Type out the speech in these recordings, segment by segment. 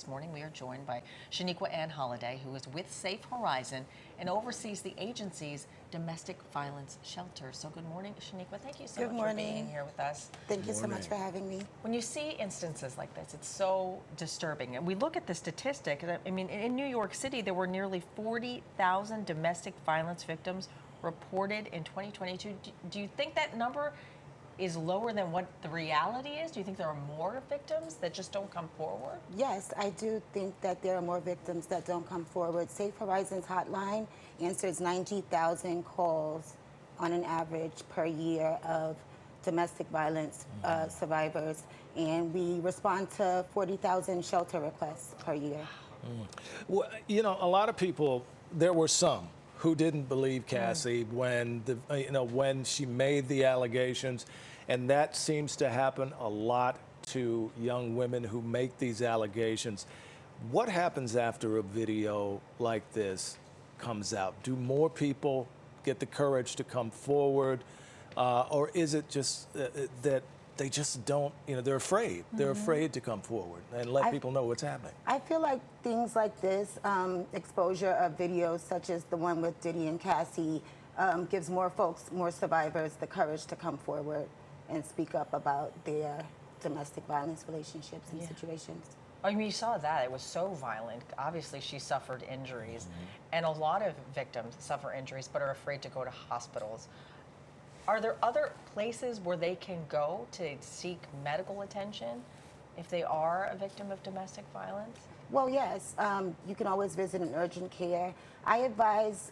this morning we are joined by Shanequa Anne Holiday, who is with Safe Horizon and oversees the agency's domestic violence shelter. So good morning, Shanequa. Thank you so much for being here with us. Thank you so much for having me. When you see instances like this, it's so disturbing. And we look at the statistic, I mean, in New York City, there were nearly 40,000 domestic violence victims reported in 2022. Do you think that number is lower than what the reality is? Do you think there are more victims that just don't come forward? Yes, I do think that there are more victims that don't come forward. Safe Horizons hotline answers 90,000 calls on an average per year of domestic violence survivors, and we respond to 40,000 shelter requests per year. Well, you know, a lot of people, there were some who didn't believe Cassie when when she made the allegations, and that seems to happen a lot to young women who make these allegations. What happens after a video like this comes out? Do more people get the courage to come forward, or is it just that they just don't, they're afraid. They're afraid to come forward and let people know what's happening? I feel like things like this, exposure of videos such as the one with Diddy and Cassie, gives more folks, more survivors, the courage to come forward and speak up about their domestic violence relationships and situations. I mean, you saw that. It was so violent. Obviously, she suffered injuries, and a lot of victims suffer injuries but are afraid to go to hospitals. Are there other places where they can go to seek medical attention if they are a victim of domestic violence? Well, yes. You can always visit an urgent care. We advise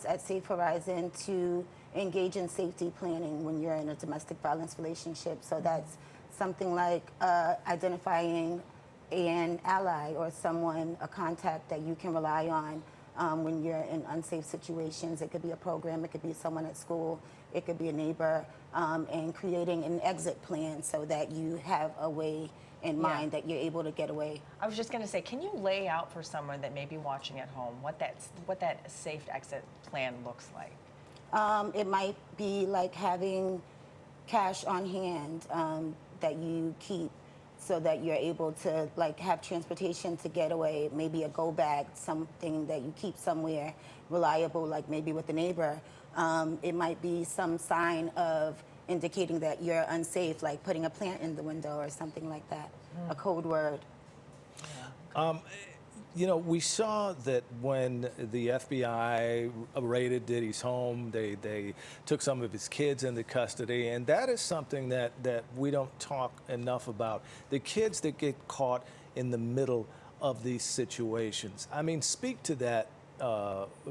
at Safe Horizon to engage in safety planning when you're in a domestic violence relationship. So that's something like identifying an ally or someone, a contact that you can rely on when you're in unsafe situations. It could be a program, it could be someone at school, it could be a neighbor, and creating an exit plan so that you have a way in mind that you're able to get away. I was just going to say, can you lay out for someone that may be watching at home what that safe exit plan looks like? It might be like having cash on hand that you keep so that you're able to have transportation to get away, maybe a go bag, something that you keep somewhere reliable, like maybe with a neighbor. It might be some sign of indicating that you're unsafe, like putting a plant in the window or something like that, a code word. We saw that when the FBI raided Diddy's home, they took some of his kids into custody, and that is something that we don't talk enough about. The kids that get caught in the middle of these situations. I mean, speak to that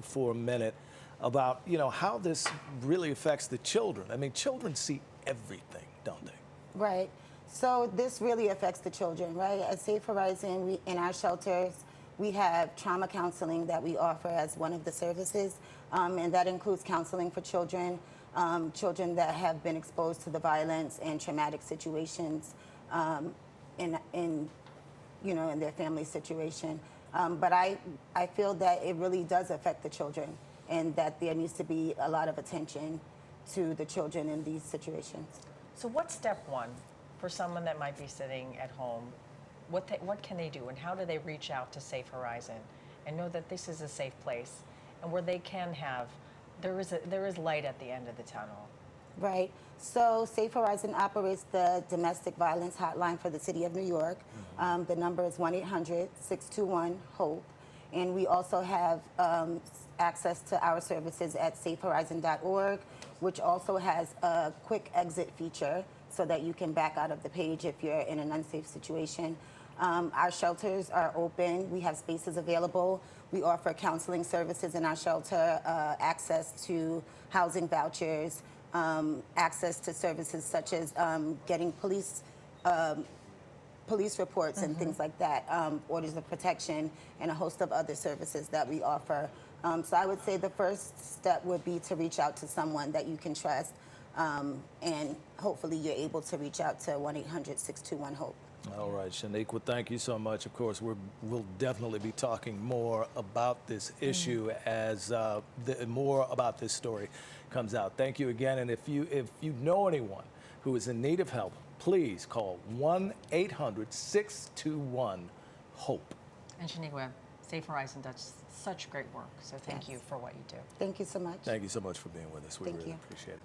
for a minute about, how this really affects the children. I mean, children see everything, don't they? Right. So this really affects the children, right? At Safe Horizon, in our shelters, we have trauma counseling that we offer as one of the services, and that includes counseling for children, children that have been exposed to the violence and traumatic situations in their family situation. But I feel that it really does affect the children, and that there needs to be a lot of attention to the children in these situations. So what's step one for someone that might be sitting at home? What can they do, and how do they reach out to Safe Horizon and know that this is a safe place and where they can have, there is light at the end of the tunnel? Right. So Safe Horizon operates the domestic violence hotline for the city of New York. The number is 1-800-621-HOPE. And we also have access to our services at safehorizon.org, which also has a quick exit feature so that you can back out of the page if you're in an unsafe situation. Our shelters are open. We have spaces available. We offer counseling services in our shelter, access to housing vouchers, access to services such as getting police reports and things like that, orders of protection, and a host of other services that we offer. So I would say the first step would be to reach out to someone that you can trust, and hopefully you're able to reach out to 1-800-621-HOPE. All right, Shanequa, thank you so much. Of course, we'll definitely be talking more about this issue as more about this story comes out. Thank you again, and if you know anyone who is in need of help, please call 1-800-621-HOPE. hope. And Shanequa, Safe Horizon does such great work. So thank Yes. you for what you do. Thank you so much. Thank you so much for being with us. We Thank really you. appreciate it.